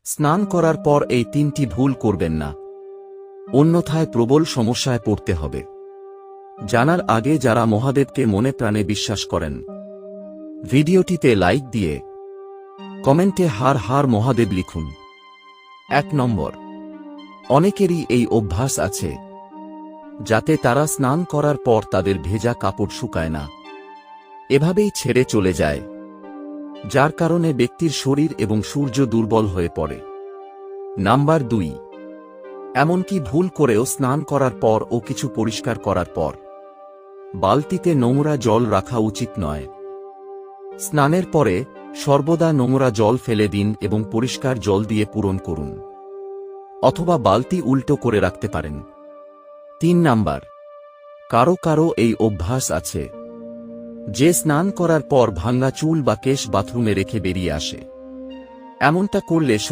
স্নান করার পর এই 3টি ভুল করবেন না, অন্যথায় প্রবল সমস্যায় পড়তে হবে। জানার আগে যারা মহাদেবকে মনে প্রাণে বিশ্বাস করেন, ভিডিওটিতে লাইক দিয়ে কমেন্টে হার হার মহাদেব লিখুন। 1 নম্বর, অনেকেরই এই অভ্যাস আছে যাতে তারা স্নান করার পর তাদের ভেজা কাপড় শুকায় না, এভাবেই ছেড়ে চলে যায়, যার কারণে ব্যক্তির শরীর এবং সূর্য দুর্বল হয়ে পড়ে। নাম্বার 2, এমনকি ভুল করেও স্নান করার পর ও কিছু পরিষ্কার করার পর বালতিতে নোংরা জল রাখা উচিত নয়। স্নানের পরে সর্বদা নোংরা জল ফেলে দিন এবং পরিষ্কার জল দিয়ে পূরণ করুন, অথবা বালতি উল্টো করে রাখতে পারেন। 3 নাম্বার, কারো কারো এই অভ্যাস আছে যে স্নান করার পর ভাঙা চুল বা কেশ বাথরুমে রেখে বেরিয়ে আসে। এমনটা করলে